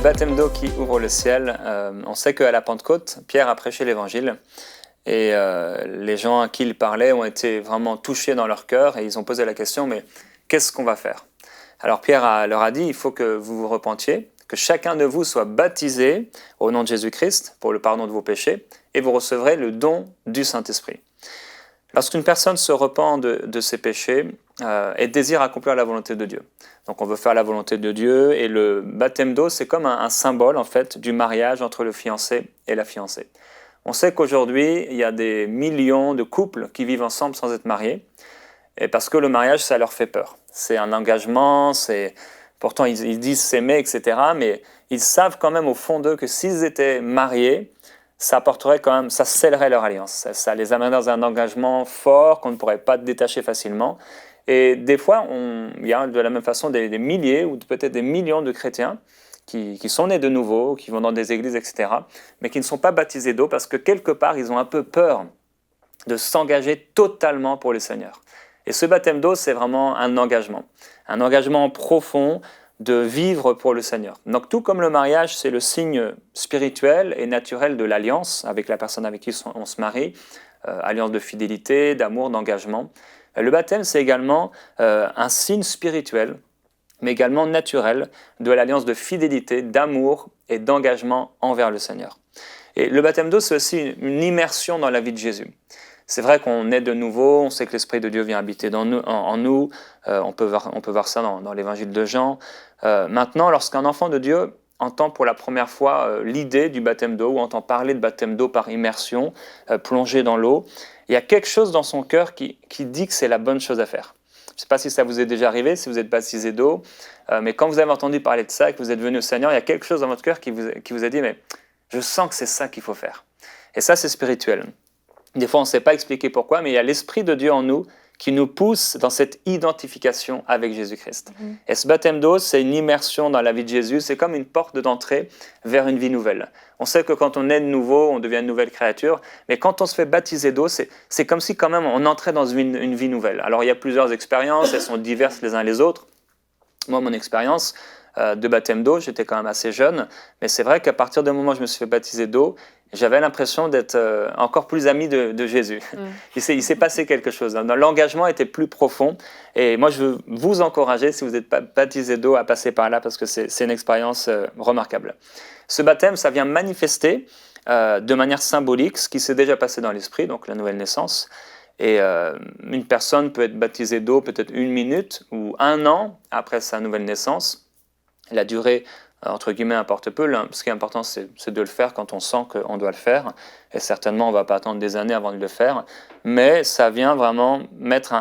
baptême d'eau qui ouvre le ciel. On sait qu'à la Pentecôte, Pierre a prêché l'évangile et les gens à qui il parlait ont été vraiment touchés dans leur cœur et ils ont posé la question, mais qu'est-ce qu'on va faire? Alors Pierre leur a dit, il faut que vous vous repentiez, que chacun de vous soit baptisé au nom de Jésus-Christ pour le pardon de vos péchés et vous recevrez le don du Saint-Esprit. Lorsqu'une personne se repent de ses péchés et désire accomplir la volonté de Dieu. Donc on veut faire la volonté de Dieu et le baptême d'eau, c'est comme un symbole en fait du mariage entre le fiancé et la fiancée. On sait qu'aujourd'hui, il y a des millions de couples qui vivent ensemble sans être mariés, et parce que le mariage, ça leur fait peur. C'est un engagement, pourtant ils disent s'aimer, etc., mais ils savent quand même au fond d'eux que s'ils étaient mariés, ça apporterait quand même, ça scellerait leur alliance. Ça les amènerait dans un engagement fort qu'on ne pourrait pas détacher facilement. Et des fois, il y a de la même façon des milliers ou peut-être des millions de chrétiens qui sont nés de nouveau, qui vont dans des églises, etc., mais qui ne sont pas baptisés d'eau parce que quelque part, ils ont un peu peur de s'engager totalement pour le Seigneur. Et ce baptême d'eau, c'est vraiment un engagement profond de vivre pour le Seigneur. Donc tout comme le mariage, c'est le signe spirituel et naturel de l'alliance avec la personne avec qui on se marie, alliance de fidélité, d'amour, d'engagement. Le baptême, c'est également un signe spirituel, mais également naturel, de l'alliance de fidélité, d'amour et d'engagement envers le Seigneur. Et le baptême d'eau, c'est aussi une immersion dans la vie de Jésus. C'est vrai qu'on est de nouveau, on sait que l'Esprit de Dieu vient habiter en nous, on peut voir ça dans l'évangile de Jean. Maintenant, lorsqu'un enfant de Dieu entend pour la première fois l'idée du baptême d'eau, ou entend parler de baptême d'eau par immersion, plongé dans l'eau, il y a quelque chose dans son cœur qui dit que c'est la bonne chose à faire. Je ne sais pas si ça vous est déjà arrivé, si vous êtes baptisé d'eau, mais quand vous avez entendu parler de ça, que vous êtes venu au Seigneur, il y a quelque chose dans votre cœur qui vous a dit, mais je sens que c'est ça qu'il faut faire. Et ça, c'est spirituel. Des fois, on ne sait pas expliquer pourquoi, mais il y a l'Esprit de Dieu en nous qui nous pousse dans cette identification avec Jésus-Christ. Et ce baptême d'eau, c'est une immersion dans la vie de Jésus, c'est comme une porte d'entrée vers une vie nouvelle. On sait que quand on est de nouveau, on devient une nouvelle créature, mais quand on se fait baptiser d'eau, c'est comme si quand même on entrait dans une vie nouvelle. Alors il y a plusieurs expériences, elles sont diverses les uns les autres. Moi, mon expérience de baptême d'eau, j'étais quand même assez jeune, mais c'est vrai qu'à partir du moment où je me suis fait baptiser d'eau, j'avais l'impression d'être encore plus ami de Jésus. Il s'est passé quelque chose. L'engagement était plus profond. Et moi, je veux vous encourager, si vous n'êtes pas baptisé d'eau, à passer par là, parce que c'est une expérience remarquable. Ce baptême, ça vient manifester de manière symbolique ce qui s'est déjà passé dans l'esprit, donc la nouvelle naissance. Et une personne peut être baptisée d'eau peut-être 1 minute ou 1 an après sa nouvelle naissance. La durée, entre guillemets, importe peu. Ce qui est important, c'est de le faire quand on sent qu'on doit le faire. Et certainement, on ne va pas attendre des années avant de le faire. Mais ça vient vraiment mettre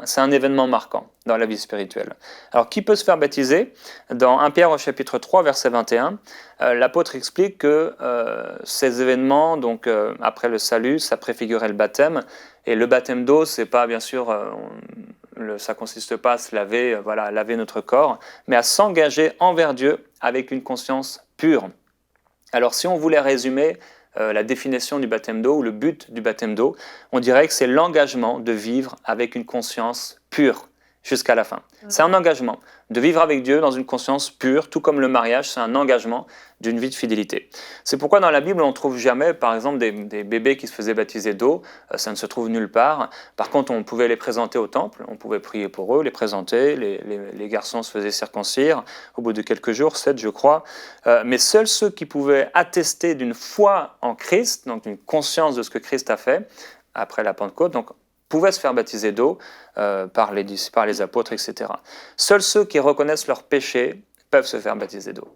c'est un événement marquant dans la vie spirituelle. Alors, qui peut se faire baptiser? Dans 1 Pierre au chapitre 3, verset 21, l'apôtre explique que ces événements, donc après le salut, ça préfigurait le baptême. Et le baptême d'eau, c'est pas, bien sûr... ça ne consiste pas à se laver, à laver notre corps, mais à s'engager envers Dieu avec une conscience pure. Alors si on voulait résumer la définition du baptême d'eau ou le but du baptême d'eau, on dirait que c'est l'engagement de vivre avec une conscience pure jusqu'à la fin. C'est un engagement de vivre avec Dieu dans une conscience pure, tout comme le mariage, c'est un engagement d'une vie de fidélité. C'est pourquoi dans la Bible, on ne trouve jamais, par exemple, des bébés qui se faisaient baptiser d'eau, ça ne se trouve nulle part. Par contre, on pouvait les présenter au temple, on pouvait prier pour eux, les présenter, les garçons se faisaient circoncire au bout de quelques jours, 7 je crois, mais seuls ceux qui pouvaient attester d'une foi en Christ, donc d'une conscience de ce que Christ a fait, après la Pentecôte, donc pouvaient se faire baptiser d'eau par les apôtres, etc. Seuls ceux qui reconnaissent leurs péchés peuvent se faire baptiser d'eau.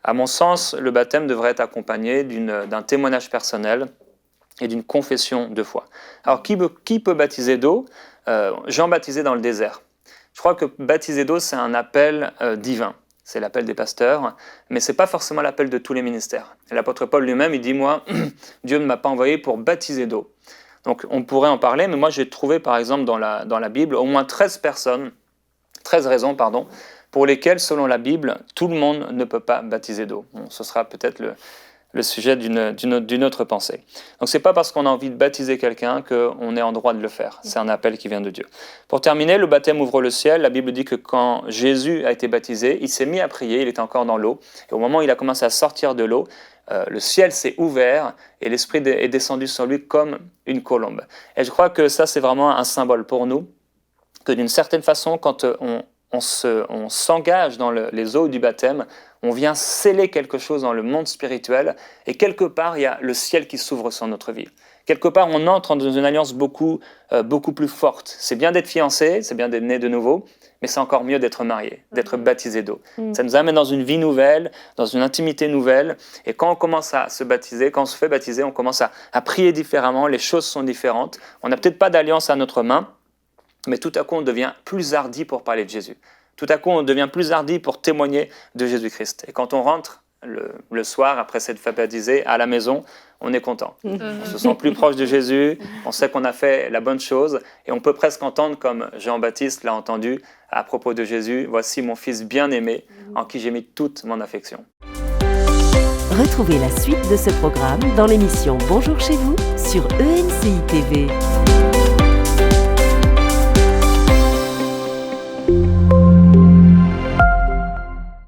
À mon sens, le baptême devrait être accompagné d'un témoignage personnel et d'une confession de foi. Alors, qui peut baptiser d'eau? Jean baptisé dans le désert. Je crois que baptiser d'eau, c'est un appel divin. C'est l'appel des pasteurs, mais ce n'est pas forcément l'appel de tous les ministères. Et l'apôtre Paul lui-même, il dit, moi, Dieu ne m'a pas envoyé pour baptiser d'eau. Donc on pourrait en parler, mais moi j'ai trouvé par exemple dans la Bible au moins 13 raisons, pour lesquelles selon la Bible, tout le monde ne peut pas baptiser d'eau. Bon, ce sera peut-être le sujet d'une autre pensée. Donc c'est pas parce qu'on a envie de baptiser quelqu'un qu'on est en droit de le faire. C'est un appel qui vient de Dieu. Pour terminer, le baptême ouvre le ciel. La Bible dit que quand Jésus a été baptisé, il s'est mis à prier, il était encore dans l'eau. Et au moment où il a commencé à sortir de l'eau, le ciel s'est ouvert et l'Esprit est descendu sur lui comme une colombe. Et je crois que ça, c'est vraiment un symbole pour nous, que d'une certaine façon, quand on s'engage dans les eaux du baptême, on vient sceller quelque chose dans le monde spirituel, et quelque part, il y a le ciel qui s'ouvre sur notre vie. Quelque part, on entre dans une alliance beaucoup plus forte. C'est bien d'être fiancé, c'est bien d'être né de nouveau, mais c'est encore mieux d'être marié, d'être baptisé d'eau. Ça nous amène dans une vie nouvelle, dans une intimité nouvelle, et quand on commence à se baptiser, quand on se fait baptiser, on commence à prier différemment, les choses sont différentes. On n'a peut-être pas d'alliance à notre main, mais tout à coup, on devient plus hardi pour parler de Jésus. Tout à coup, on devient plus hardi pour témoigner de Jésus-Christ. Et quand on rentre le soir, après s'être fait baptiser, à la maison, on est content. On se sent plus proche de Jésus, on sait qu'on a fait la bonne chose, et on peut presque entendre, comme Jean-Baptiste l'a entendu à propos de Jésus, « Voici mon fils bien-aimé, en qui j'ai mis toute mon affection ». Retrouvez la suite de ce programme dans l'émission Bonjour chez vous sur ENCI TV.